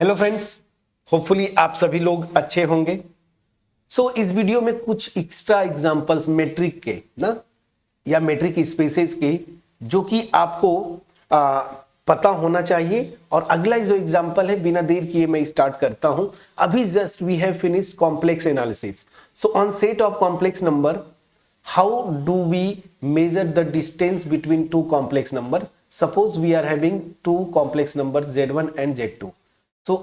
Hello friends, hopefully आप सभी लोग अच्छे होंगे। इस वीडियो में कुछ एक्स्ट्रा एग्जांपल्स मेट्रिक के ना या मेट्रिक स्पेसेस के जो कि आपको पता होना चाहिए। और अगला जो एग्जांपल है बिना देर किए मैं स्टार्ट करता हूं। अभी just we have finished complex analysis. So on set of complex number, how do we measure the distance between two complex numbers? Suppose we are having two complex numbers z1 and z2. So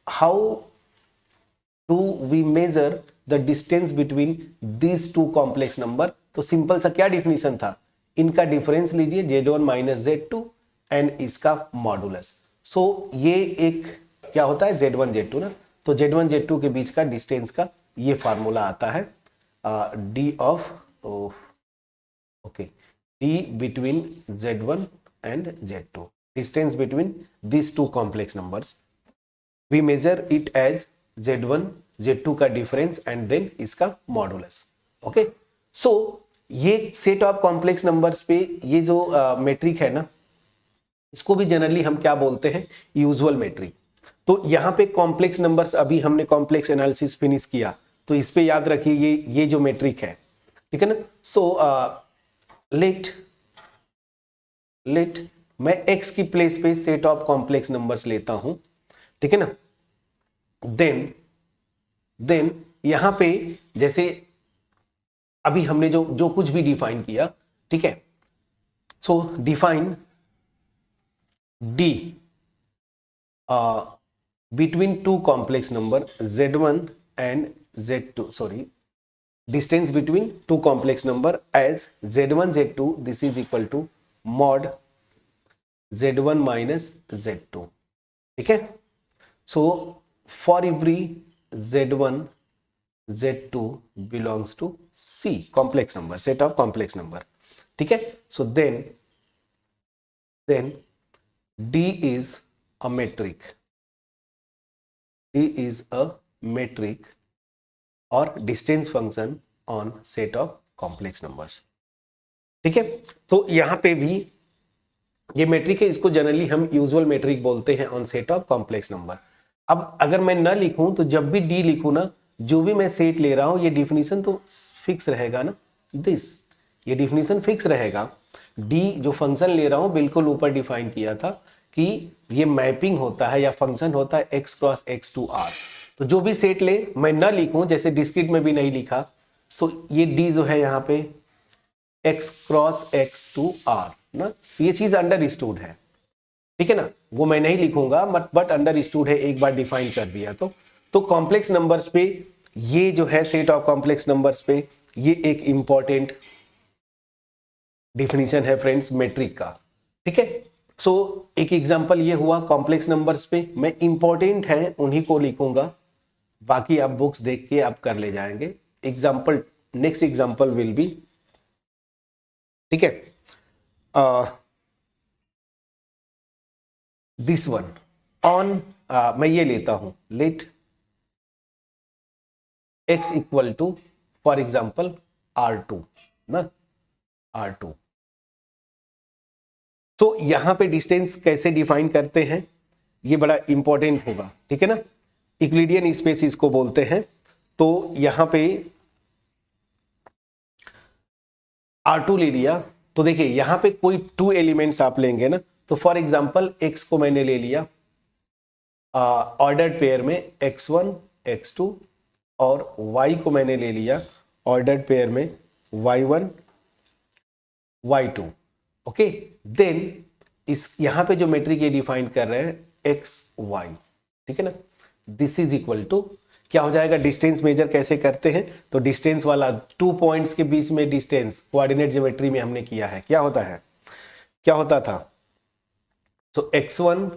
how do we measure the distance between these two complex number? तो simple सा क्या definition था, इनका difference लीजिए z1 minus z2 and इसका modulus. ये एक क्या होता है z1 z2 ना, तो z1 z2 के बीच का डिस्टेंस का ये फार्मूला आता है d of okay d between z1 and z2, distance between these two complex numbers, we measure it as z1 z2 का डिफरेंस एंड देन इसका मॉडुलस। ओके, सो ये सेट ऑफ कॉम्प्लेक्स नंबर्स पे ये जो मेट्रिक है ना, इसको भी जनरली हम क्या बोलते हैं, यूजुअल मेट्रिक। तो यहाँ पे कॉम्प्लेक्स नंबर्स, अभी हमने कॉम्प्लेक्स एनालिसिस फिनिश किया, तो इस पे याद रखिए ये जो मेट्रिक है, ठीक है ना। लेट मैं x की प्लेस पे सेट ऑफ कॉम्प्लेक्स नंबर्स लेता हूं, ठीक है ना। देन यहां पे जैसे अभी हमने जो कुछ भी डिफाइन किया, ठीक है। सो define d between two complex number z1 and z2, sorry, distance between two complex number as z1 z2, this is equal to mod z1 minus z2, ठीक है। So for every z1 z2 belongs to C, complex number, set of complex number, ठीक है। So then D is a metric, D is a metric और distance function on set of complex numbers, ठीक है। तो यहां पे भी ये मेट्रिक है, इसको जनरली हम यूजुअल मेट्रिक बोलते हैं on set of complex number. अब अगर मैं न लिखूं तो जब भी डी लिखूं ना, जो भी मैं सेट ले रहा हूं ये डिफिनीशन तो फिक्स रहेगा ना, ये डिफिनीशन फिक्स रहेगा। डी जो फंक्शन ले रहा हूं बिल्कुल ऊपर डिफाइन किया था कि ये मैपिंग होता है या फंक्शन होता है x cross x to r। तो जो भी सेट ले, मैं न लिखूं, जैसे डिस्क्रीट में भी नहीं लिखा, सो ये डी जो है यहाँ पे x cross x to r ना, ये चीज अंडरस्टूड है, ठीक है ना। वो मैं नहीं लिखूंगा बट अंडरस्टूड है, एक बार डिफाइन कर दिया तो कॉम्प्लेक्स नंबर्स पे ये जो है सेट ऑफ कॉम्प्लेक्स नंबर्स पे ये एक इंपॉर्टेंट डिफिनीशन है फ्रेंड्स मेट्रिक का, ठीक है। सो एक एग्जांपल ये हुआ कॉम्प्लेक्स नंबर्स पे, मैं इंपॉर्टेंट है उन्हीं को लिखूंगा, बाकी आप बुक्स देख के आप कर ले जाएंगे। Example, next example will be, ठीक है, दिस वन ऑन, मैं ये लेता हूं, let x equal to for example r2 ना, r2। तो यहां पे डिस्टेंस कैसे डिफाइन करते हैं ये बड़ा इंपॉर्टेंट होगा, ठीक है ना। यूक्लिडियन स्पेस इसको बोलते हैं। तो यहां पे r2 ले लिया, तो देखिए यहां पे कोई टू एलिमेंट्स आप लेंगे ना, तो फॉर एग्जांपल x को मैंने ले लिया ऑर्डर्ड पेयर में x1 x2 और y को मैंने ले लिया ऑर्डर्ड पेयर में y1 y2, ओके। देन इस यहां पे जो मेट्रिक ये डिफाइन कर रहे हैं x y, ठीक है ना, दिस इज इक्वल टू क्या हो जाएगा, डिस्टेंस मेजर कैसे करते हैं, तो डिस्टेंस वाला 2 पॉइंट्स के बीच में डिस्टेंस कोऑर्डिनेट ज्योमेट्री में हमने किया है, क्या होता था, तो x1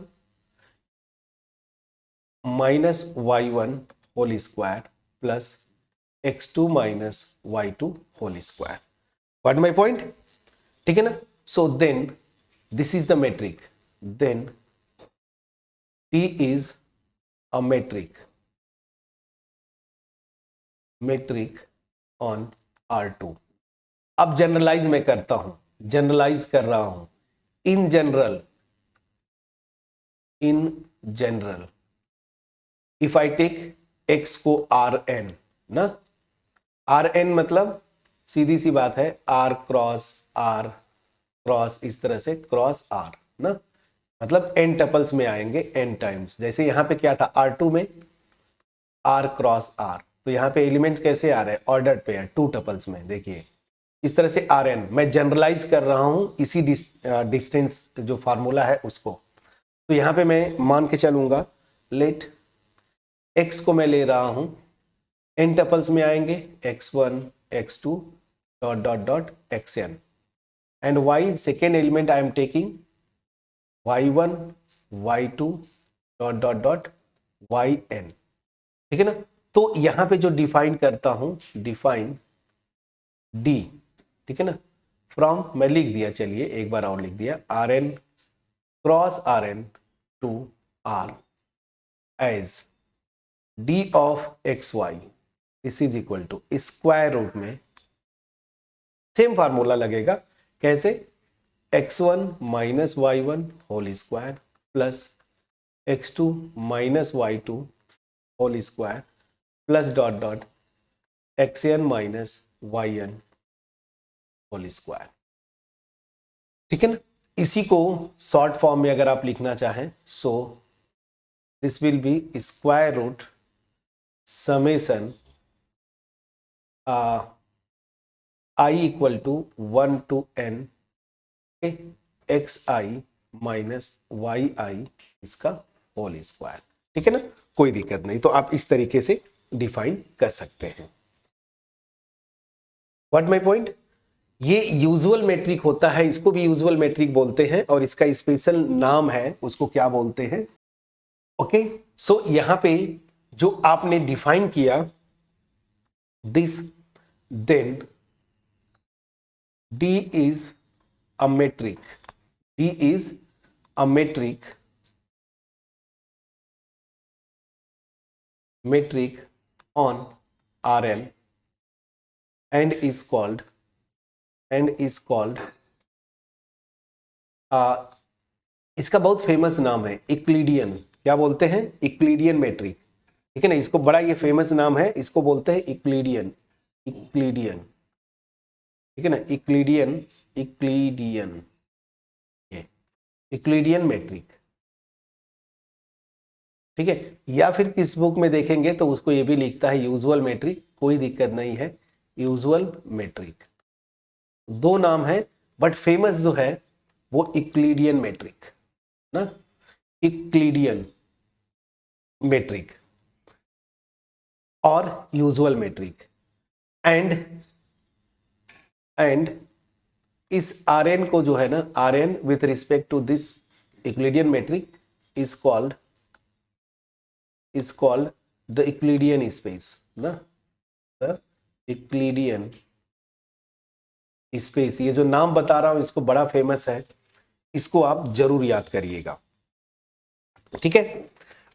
minus y1 whole square plus x2 minus y2 whole square, what my point, ठीक है ना। So then this is the metric, then T is a metric on R2। अब जनरलाइज मैं करता हूं, जनरलाइज कर रहा हूं, in general if I take x को Rn ना, Rn मतलब सीधी सी बात है R क्रॉस इस तरह से क्रॉस R ना, मतलब n टपल्स में आएंगे n टाइम्स। जैसे यहाँ पे क्या था R2 में R क्रॉस R, तो यहाँ पे एलिमेंट्स कैसे आ रहे हैं, ऑर्डर्ड पेयर 2 टपल्स में। देखिए इस तरह से Rn मैं जनरलाइज कर रहा हूं इसी डिस्टेंस जो फार्मूला है उसको। तो यहाँ पे मैं मान के चलूंगा लेट x को मैं ले रहा हूं n टपल्स में आएंगे x1 x2 dot dot dot xn and y second element I am taking y1 y2 dot dot dot yn, ठीक है ना। तो यहां पे जो डिफाइन करता हूं, डिफाइन d, ठीक है ना, फ्रॉम मैं लिख दिया, चलिए एक बार और लिख दिया, Rn cross Rn to R as d of xy this is equal to square root में सेम फार्मूला लगेगा, कैसे, x1 minus y1 whole square plus x2 minus y2 whole square plus dot dot xn minus yn whole square, ठीक है ना। इसी को short form में अगर आप लिखना चाहें, so this will be square root summation I equal to 1 to n X I minus Y I इसका होल स्क्वायर, ठीक है ना, कोई दिक्कत नहीं। तो आप इस तरीके से डिफाइन कर सकते हैं। व्हाट माय पॉइंट, ये यूजुअल मेट्रिक होता है, इसको भी यूजुअल मेट्रिक बोलते हैं और इसका स्पेशल नाम है, उसको क्या बोलते हैं, ओके। सो यहां पे जो आपने डिफाइन किया this, then D is a metric, D is a metric on Rn and is called इसका बहुत फेमस नाम है इक्लिडियन, क्या बोलते हैं, इक्लिडियन मेट्रिक, ठीक है ना। इसको बड़ा ये फेमस नाम है, इसको बोलते हैं इक्लिडियन, ठीक है ना, इक्लिडियन मेट्रिक, ठीक है। या फिर किस बुक में देखेंगे तो उसको ये भी लिखता है यूजुअल मेट्रिक, कोई दिक्कत नहीं है, यूजुअल मेट्रिक, दो नाम है बट फेमस जो है वो इक्लिडियन मेट्रिक ना, इक्लिडियन मेट्रिक और यूजुअल मेट्रिक। एंड इस Rn को जो है ना, Rn with respect to this Euclidean metric is called the Euclidean space ना, द इक्लिडियन स्पेस। ये जो नाम बता रहा हूं इसको बड़ा फेमस है, इसको आप जरूर याद करिएगा, ठीक है।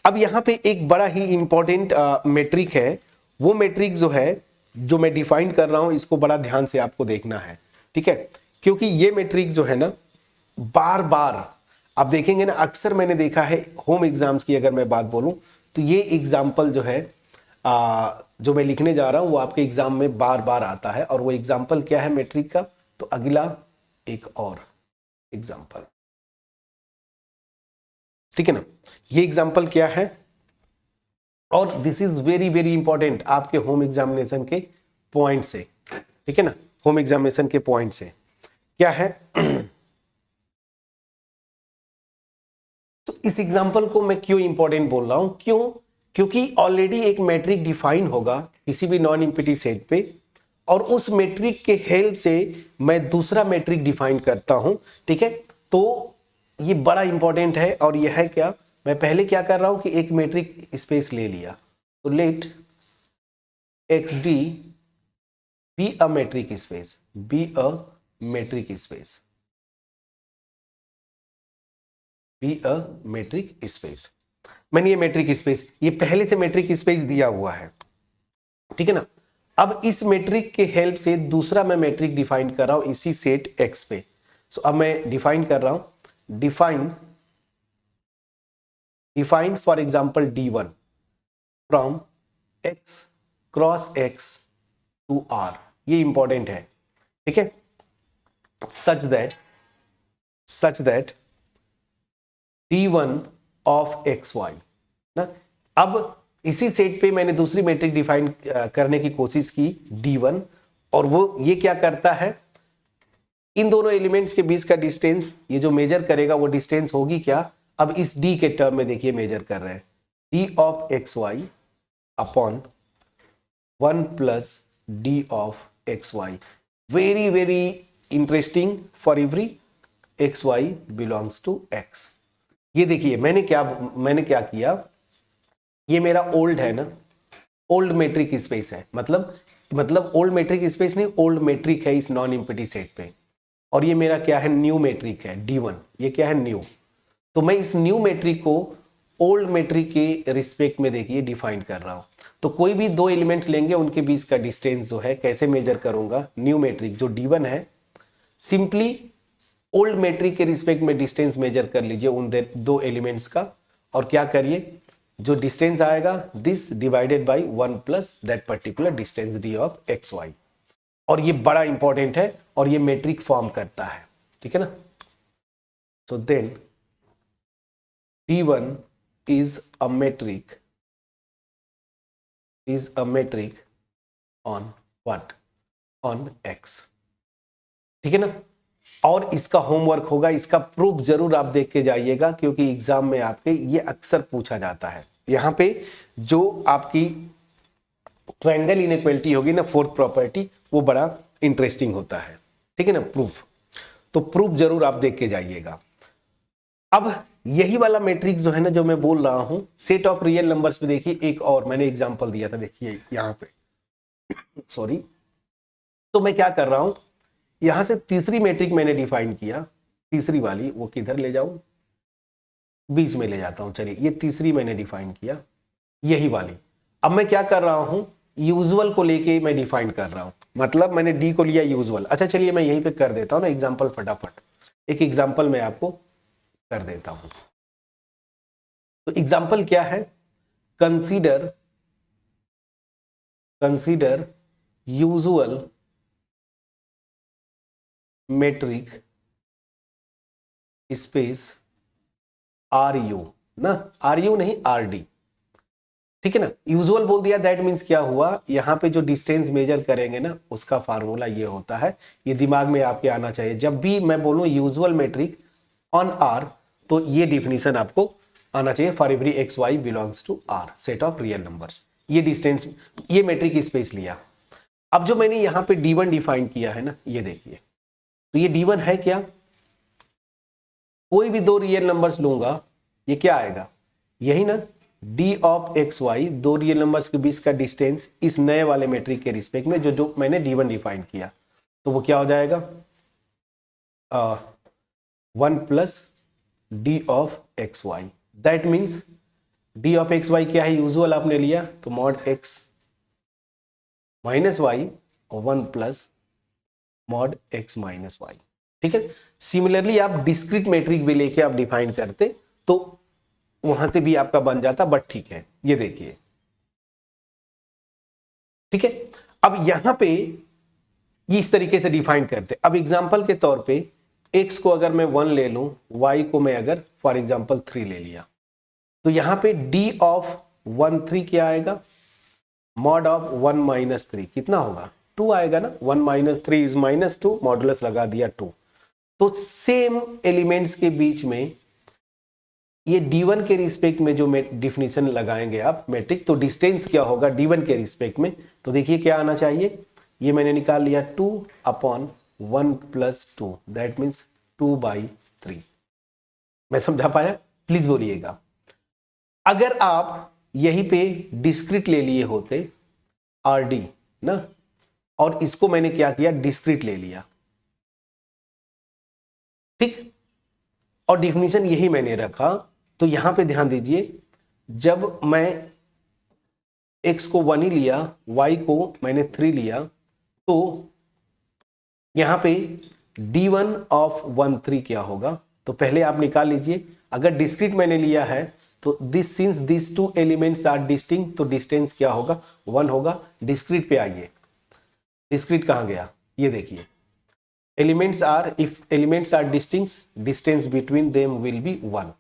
अब यहां पे एक बड़ा ही इंपॉर्टेंट मेट्रिक है, वो मेट्रिक जो है जो मैं डिफाइन कर रहा हूं इसको बड़ा ध्यान से आपको देखना है, ठीक है, क्योंकि ये मेट्रिक जो है ना बार बार आप देखेंगे ना, अक्सर मैंने देखा है होम एग्जाम्स की अगर मैं बात बोलूं तो ये एग्जाम्पल जो है जो मैं लिखने जा रहा हूं वो आपके एग्जाम में बार बार आता है। और वो एग्जाम्पल क्या है मेट्रिक का, तो अगला एक और एग्जाम्पल, ठीक है ना, ये एग्जाम्पल क्या है, और this is very very important आपके होम एग्जामिनेशन के पॉइंट से, ठीक है ना, होम एग्जामिनेशन के पॉइंट से क्या है। तो इस एग्जाम्पल को मैं क्यों इंपॉर्टेंट बोल रहा हूं, क्यों, क्योंकि ऑलरेडी एक मैट्रिक डिफाइन होगा किसी भी नॉन एम्प्टी सेट पे, और उस मैट्रिक के हेल्प से मैं दूसरा मैट्रिक डिफाइन करता हूं, ठीक है। तो ये बड़ा इंपॉर्टेंट है, और यह है क्या, मैं पहले क्या कर रहा हूं कि एक मैट्रिक स्पेस ले लिया, तो let XD be a metric space, be a metric space, be a metric space. मैंने ये मैट्रिक स्पेस, ये पहले से मैट्रिक स्पेस दिया हुआ है, ठीक है ना। अब इस मैट्रिक के हेल्प से दूसरा मैं मैट्रिक डिफाइन कर रहा हूं इसी सेट X पे। सो अब मैं डिफाइन कर रहा हूं, define for example D1, from x cross x to r, ये इंपॉर्टेंट है, ठीक है। Such that d1 of xy ना। अब इसी सेट पे मैंने दूसरी मैट्रिक डिफाइन करने की कोशिश की d1, और वो ये क्या करता है, इन दोनों एलिमेंट्स के बीच का डिस्टेंस ये जो मेजर करेगा वो डिस्टेंस होगी क्या, अब इस d के टर्म में देखिए मेजर कर रहे हैं, d of xy upon 1 plus d of xy। Very very interesting for every xy belongs to x। ये देखिए मैंने क्या किया, ये मेरा ओल्ड है ना, ओल्ड मेट्रिक स्पेस है, मतलब ओल्ड मेट्रिक स्पेस नहीं, ओल्ड मेट्रिक है इस नॉन एम्प्टी सेट पे, और ये मेरा क्या है, न्यू मेट्रिक है d1, ये क्या है, न्यू। तो मैं इस न्यू मेट्रिक को ओल्ड मेट्रिक के रिस्पेक्ट में देखिए डिफाइन कर रहा हूं। तो कोई भी दो एलिमेंट्स लेंगे, उनके बीच का डिस्टेंस जो है कैसे मेजर करूंगा, न्यू मेट्रिक जो d1 है, सिंपली ओल्ड मेट्रिक के रिस्पेक्ट में डिस्टेंस मेजर कर लीजिए उन दो एलिमेंट्स का, और क्या करिए, जो डिस्टेंस आएगा this divided by 1 plus that particular distance d of xy। और ये बड़ा इंपॉर्टेंट है और ये मेट्रिक फॉर्म करता है, ठीक है ना। So then d1 is a metric on what, on x, ठीक है ना। और इसका होमवर्क होगा, इसका प्रूफ जरूर आप देख के जाइएगा, क्योंकि एग्जाम में आपके ये अक्सर पूछा जाता है। यहां पे जो आपकी ट्रायंगल इनइक्वालिटी होगी ना, फोर्थ प्रॉपर्टी, वो बड़ा इंटरेस्टिंग होता है, ठीक है ना, प्रूफ। तो प्रूफ जरूर आप देख के जाइएगा। अब यही वाला मैट्रिक्स जो है ना, जो मैं बोल रहा हूं सेट ऑफ रियल नंबर्स में, देखिए एक और मैंने एग्जांपल दिया था, देखिए यहां पे सॉरी। तो मैं क्या कर रहा हूं, यहां से तीसरी मैट्रिक मैंने डिफाइन किया, तीसरी वाली, वो किधर ले जाऊं, बीच में ले जाता हूं, चलिए ये तीसरी मैंने डिफाइन किया, यही वाली। अब मैं क्या कर रहा हूं, यूजुअल को लेके मैं डिफाइन कर रहा हूं, मतलब मैंने डी को लिया यूजुअल। अच्छा चलिए मैं यहीं पे कर देता हूं ना एग्जांपल, फटाफट एक एग्जांपल मैं आपको कर देता हूं। तो एग्जांपल क्या है, consider usual metric space R U ना, आर यू नहीं आर डी, ठीक है ना। यूजुअल बोल दिया, दैट मीन्स क्या हुआ, यहां पे जो डिस्टेंस मेजर करेंगे ना उसका फार्मूला ये होता है, ये दिमाग में आपके आना चाहिए। जब भी मैं बोलूं यूजुअल मेट्रिक ऑन आर, तो ये डिफिनीशन आपको आना चाहिए, for every X Y belongs to R set of real numbers. ये डिस्टेंस, ये मेट्रिक स्पेस लिया। अब जो मैंने यहां पे d1 डिफाइन किया है ना, ये देखिए, तो ये d1 है क्या, कोई भी दो रियल नंबर्स लूंगा, ये क्या आएगा, यही ना, d ऑफ एक्स वाई, दो रियल नंबर्स के बीच का डिस्टेंस इस नए वाले मेट्रिक के रिस्पेक्ट में जो मैंने d1 डिफाइन किया, तो वो क्या हो जाएगा, 1 plus d of X Y. That means d of X Y क्या है, यूजुअल आपने लिया, तो मॉड x माइनस वाई और 1 plus mod x minus Y, ठीक है। सिमिलरली आप डिस्क्रीट मैट्रिक भी लेके आप डिफाइन करते तो वहां से भी आपका बन जाता, बट ठीक है, ये देखिए, ठीक है। अब यहां पे ये इस तरीके से डिफाइन करते। अब एग्जांपल के तौर पे x को अगर मैं 1 ले लूं, y को मैं अगर फॉर एग्जांपल 3 ले लिया, तो यहां पे d ऑफ 1 3 क्या आएगा, मॉड ऑफ 1 माइनस 3 कितना होगा, 2 आएगा ना, 1 माइनस 3 इज माइनस 2, मॉडुलस लगा दिया 2। तो सेम एलिमेंट्स के बीच में ये d1 के रिस्पेक्ट में जो डिफिनीशन लगाएंगे आप मैट्रिक, तो डिस्टेंस क्या होगा d1 के रिस्पेक्ट में, तो देखिए क्या आना चाहिए, ये मैंने निकाल लिया 2 अपॉन 1 प्लस 2, दैट मीन्स 2/3। मैं समझा पाया, प्लीज बोलिएगा। अगर आप यहीं पे डिस्क्रीट ले लिए होते rd ना, और इसको मैंने क्या किया, डिस्क्रीट ले लिया, ठीक, और डिफिनीशन यही मैंने रखा, तो यहां पे ध्यान दीजिए, जब मैं x को 1 ही लिया, y को मैंने 3 लिया, तो यहां पे d1 ऑफ 1 3 क्या होगा, तो पहले आप निकाल लीजिए। अगर डिस्क्रीट मैंने लिया है तो this since this two elements are distinct, तो डिस्टेंस क्या होगा, 1 होगा। डिस्क्रीट पे आइए, डिस्क्रीट कहाँ गया, ये देखिए, elements are, if elements are distinct distance between them will be 1।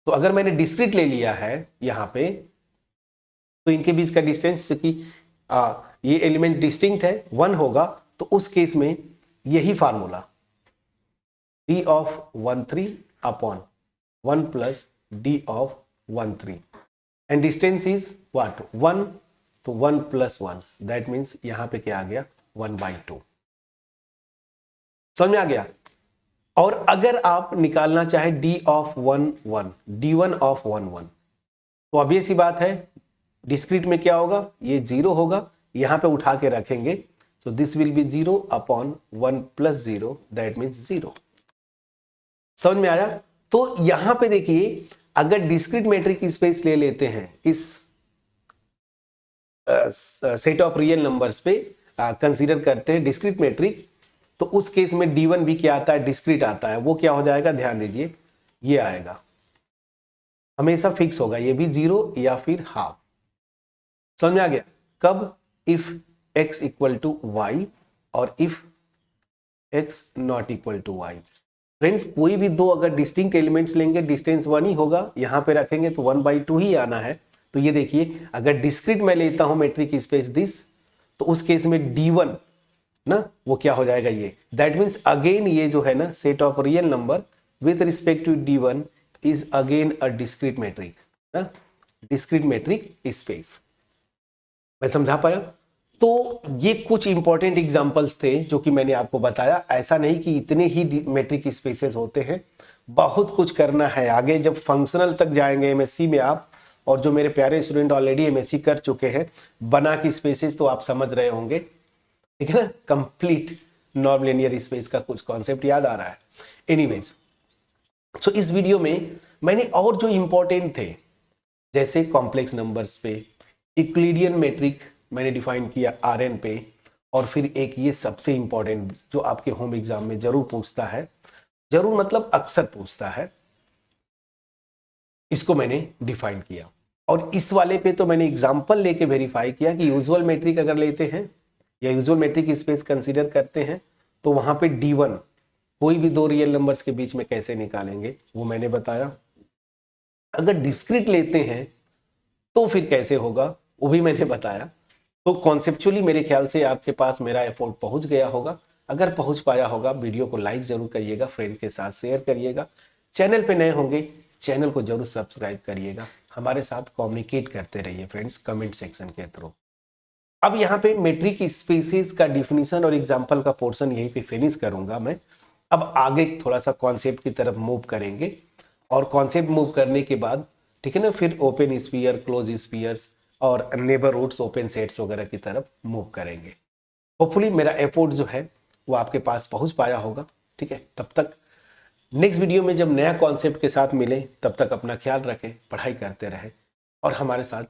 तो अगर मैंने डिस्क्रीट ले लिया है यहाँ पे, तो इनके बीच का डिस्टेंस, क्योंकि ये एलिमेंट डिस्टिंक्ट है, 1 होगा, तो उस केस में यही formula d of 1 3 upon 1 plus d of 1 3 and distance is what 1, तो 1 प्लस 1, दैट मीन्स यहां पे क्या आ गया 1/2। समझ में आ गया। और अगर आप निकालना चाहे d ऑफ 1 1, d1 ऑफ 1 1, तो अब ये सी बात है, डिस्क्रीट में क्या होगा, ये 0 होगा, यहां पे उठा के रखेंगे, तो this will B 0 upon 1 plus 0, that means 0। समझ में आया। तो यहां पे देखिए, अगर डिस्क्रीट मेट्रिक स्पेस ले लेते हैं इस सेट ऑफ रियल नंबर्स पे कंसीडर करते हैं डिस्क्रीट मेट्रिक, तो उस केस में d1 भी क्या आता है, डिस्क्रीट आता है। वो क्या हो जाएगा, ध्यान दीजिए, ये आएगा, हमेशा फिक्स होगा, ये भी 0 या फिर हाफ। समझ में आ गया। कब, if x equal to Y और if x not equal to Y. Friends, कोई भी दो अगर डिस्टिंक्ट एलिमेंट्स लेंगे, डिस्टेंस 1 ही होगा, यहां पे रखेंगे तो 1/2 ही आना है। तो ये देखिए, अगर डिस्क्रीट मैं लेता हूं मेट्रिक स्पेस दिस, तो उस केस में d1 ना, वो क्या हो जाएगा, ये, दैट मीन्स अगेन ये जो है ना, set of real number with respect to d1 is again a discrete metric ना, डिस्क्रीट मेट्रिक स्पेस। मैं समझा पाया। तो ये कुछ इंपॉर्टेंट एग्जांपल्स थे जो कि मैंने आपको बताया। ऐसा नहीं कि इतने ही मेट्रिक स्पेसेस होते हैं, बहुत कुछ करना है आगे। जब फंक्शनल तक जाएंगे एमएससी में आप, और जो मेरे प्यारे स्टूडेंट ऑलरेडी एमएससी कर चुके हैं बना की स्पेसेस, तो आप समझ रहे होंगे, ठीक है ना। कंप्लीट नॉन लीनियर स्पेस का कुछ कॉन्सेप्ट याद आ रहा है। एनीवेज, सो इस वीडियो में मैंने और जो इंपॉर्टेंट थे, जैसे कॉम्प्लेक्स नंबर्स पे, यूक्लिडियन मेट्रिक मैंने डिफाइन किया आरएन पे, और फिर एक ये सबसे इंपॉर्टेंट जो आपके होम एग्जाम में जरूर पूछता है, जरूर मतलब अक्सर पूछता है, इसको मैंने डिफाइन किया। और इस वाले पे तो मैंने एग्जांपल लेके वेरीफाई किया कि यूजुअल मेट्रिक अगर लेते हैं या यूजुअल मेट्रिक स्पेस कंसीडर करते हैं, तो वहां पे d1 कोई भी दो रियल नंबर्स के बीच में कैसे निकालेंगे वो मैंने बताया। अगर डिस्क्रीट लेते हैं तो फिर कैसे होगा वो भी मैंने बताया। तो कॉन्सेप्चुअली मेरे ख्याल से आपके पास मेरा एफर्ट पहुंच गया होगा। अगर पहुंच पाया होगा, वीडियो को लाइक जरूर करिएगा, फ्रेंड के साथ शेयर करिएगा। चैनल पे नए होंगे, चैनल को जरूर सब्सक्राइब करिएगा। हमारे साथ कम्युनिकेट करते रहिए फ्रेंड्स, कमेंट सेक्शन के थ्रू। अब यहाँ पे मेट्रिक स्पेसिस का डिफिनीशन और एग्जाम्पल का पोर्शन यहीं पे फिनिश करूंगा मैं। अब आगे थोड़ा सा कॉन्सेप्ट की तरफ मूव करेंगे, और कॉन्सेप्ट मूव करने के बाद, ठीक है ना, फिर ओपन स्फीयर, क्लोज स्फीयर्स और नेबरहुड्स, ओपन सेट्स वगैरह की तरफ मूव करेंगे। होपफुली मेरा एफर्ट जो है वो आपके पास पहुंच पाया होगा। ठीक है, तब तक नेक्स्ट वीडियो में जब नया कॉन्सेप्ट के साथ मिले, तब तक अपना ख्याल रखें, पढ़ाई करते रहें और हमारे साथ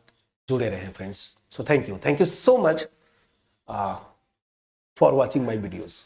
जुड़े रहें friends. So thank you so much for watching my videos.